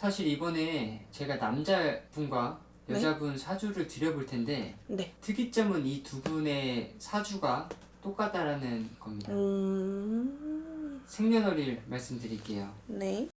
사실 이번에 제가 남자분과 네? 여자분 사주를 드려볼 텐데 네. 특이점은 이 두 분의 사주가 똑같다라는 겁니다. 생년월일 말씀드릴게요. 네.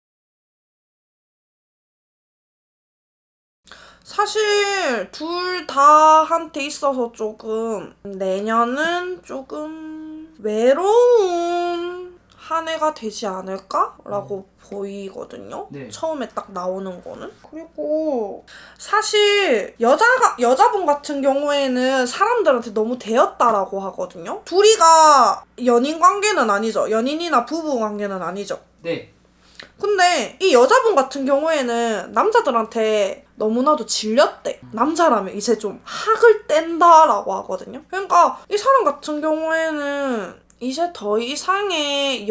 사실 둘 다한테 있어서 조금 내년은 조금 외로운 한 해가 되지 않을까라고 보이거든요. 네. 처음에 딱 나오는 거는. 그리고 사실 여자분 같은 경우에는 사람들한테 너무 대었다라고 하거든요. 둘이가 연인 관계는 아니죠. 연인이나 부부 관계는 아니죠. 네. 근데 이 여자분 같은 경우에는 남자들한테 너무나도 질렸대. 남자라면 이제 좀 학을 뗀다라고 하거든요. 그러니까 이 사람 같은 경우에는 이제 더 이상의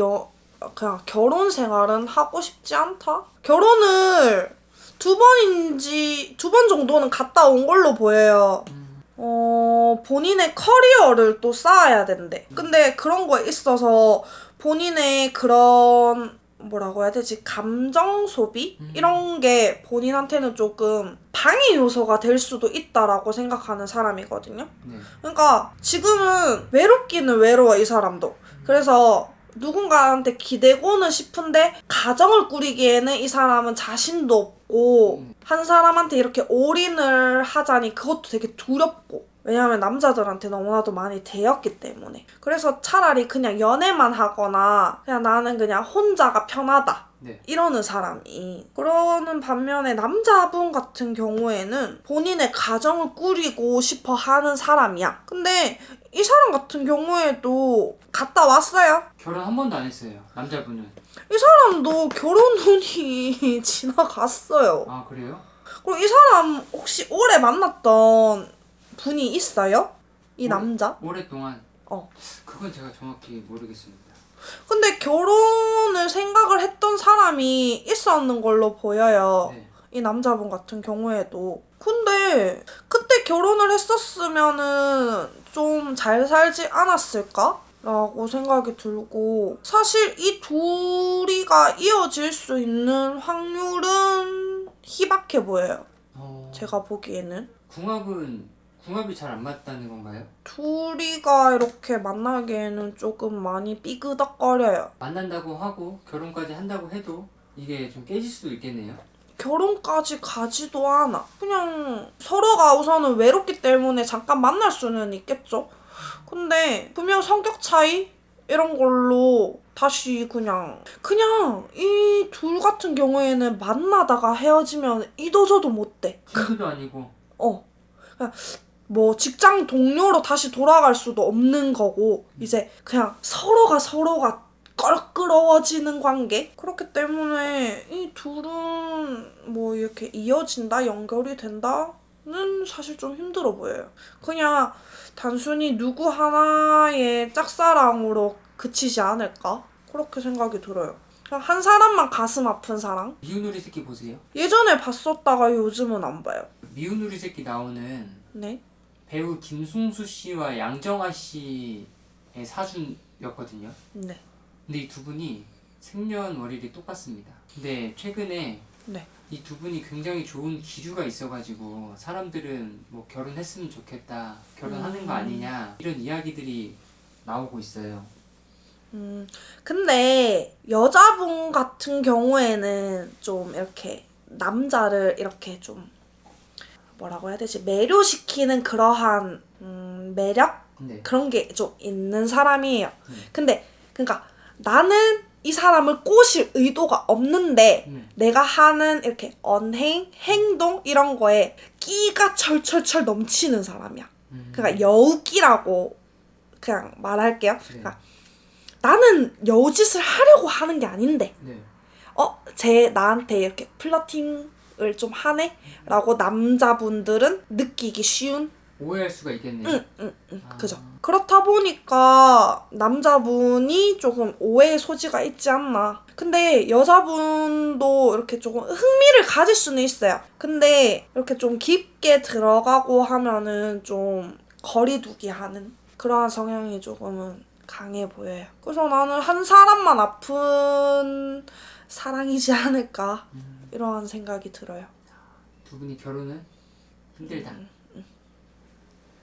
그냥 결혼 생활은 하고 싶지 않다? 결혼을 두 번 정도는 갔다 온 걸로 보여요. 본인의 커리어를 또 쌓아야 된대. 근데 그런 거에 있어서 본인의 그런 뭐라고 해야 되지? 감정 소비? 이런 게 본인한테는 조금 방해 요소가 될 수도 있다라고 생각하는 사람이거든요. 네. 그러니까 지금은 외롭기는 외로워, 이 사람도. 그래서 누군가한테 기대고는 싶은데 가정을 꾸리기에는 이 사람은 자신도 없고 한 사람한테 이렇게 올인을 하자니 그것도 되게 두렵고, 왜냐하면 남자들한테 너무나도 많이 대였기 때문에. 그래서 차라리 그냥 연애만 하거나 그냥 나는 그냥 혼자가 편하다, 네. 이러는 사람이. 그러는 반면에 남자분 같은 경우에는 본인의 가정을 꾸리고 싶어 하는 사람이야. 근데 이 사람 같은 경우에도 갔다 왔어요. 결혼 한 번도 안 했어요. 남자분은. 이 사람도 결혼 운이 지나갔어요. 아, 그래요? 그리고 이 사람 혹시 오래 만났던 분이 있어요? 이 남자? 오랫동안? 어. 그건 제가 정확히 모르겠습니다. 근데 결혼을 생각을 했던 사람이 있었는 걸로 보여요. 네. 이 남자분 같은 경우에도. 근데 그때 결혼을 했었으면은 좀 잘 살지 않았을까? 라고 생각이 들고, 사실 이 둘이가 이어질 수 있는 확률은 희박해 보여요. 제가 보기에는. 궁합이 잘 안 맞다는 건가요? 둘이가 이렇게 만나기에는 조금 많이 삐그덕거려요. 만난다고 하고 결혼까지 한다고 해도 이게 좀 깨질 수도 있겠네요. 결혼까지 가지도 않아. 그냥 서로가 우선은 외롭기 때문에 잠깐 만날 수는 있겠죠. 근데 분명 성격 차이? 이런 걸로 다시 그냥 이 둘 같은 경우에는 만나다가 헤어지면 이도저도 못 돼. 친구도 아니고. 그냥 뭐 직장 동료로 다시 돌아갈 수도 없는 거고, 이제 그냥 서로가 껄끄러워지는 관계? 그렇기 때문에 이 둘은 뭐 이렇게 이어진다, 연결이 된다는 사실 좀 힘들어 보여요. 그냥 단순히 누구 하나의 짝사랑으로 그치지 않을까? 그렇게 생각이 들어요. 그냥 한 사람만 가슴 아픈 사랑? 미운 우리 새끼 보세요. 예전에 봤었다가 요즘은 안 봐요. 미운 우리 새끼 나오는 네? 배우 김승수 씨와 양정아 씨의 사주였거든요. 네. 근데 이 두 분이 생년월일이 똑같습니다. 근데 최근에 네. 이 두 분이 굉장히 좋은 기류가 있어가지고 사람들은 뭐 결혼했으면 좋겠다, 결혼하는 거 아니냐, 이런 이야기들이 나오고 있어요. 근데 여자분 같은 경우에는 좀 이렇게 남자를 이렇게 좀 뭐라고 해야 되지? 매료시키는 그러한 매력? 네. 그런 게 좀 있는 사람이에요. 근데 그러니까 나는 이 사람을 꼬실 의도가 없는데 내가 하는 이렇게 언행, 행동 이런 거에 끼가 철철철 넘치는 사람이야. 그러니까 여우끼라고 그냥 말할게요. 그러니까 나는 여우짓을 하려고 하는 게 아닌데 네. 쟤 나한테 이렇게 플러팅을 좀 하네? 라고 남자분들은 느끼기 쉬운? 오해할 수가 있겠네요. 그죠. 그렇다 보니까 남자분이 조금 오해의 소지가 있지 않나. 근데 여자분도 이렇게 조금 흥미를 가질 수는 있어요. 근데 이렇게 좀 깊게 들어가고 하면은 좀 거리두기 하는 그러한 성향이 조금은 강해 보여요. 그래서 나는 한 사람만 아픈 사랑이지 않을까 이러한 생각이 들어요. 두 분이 결혼은 힘들다.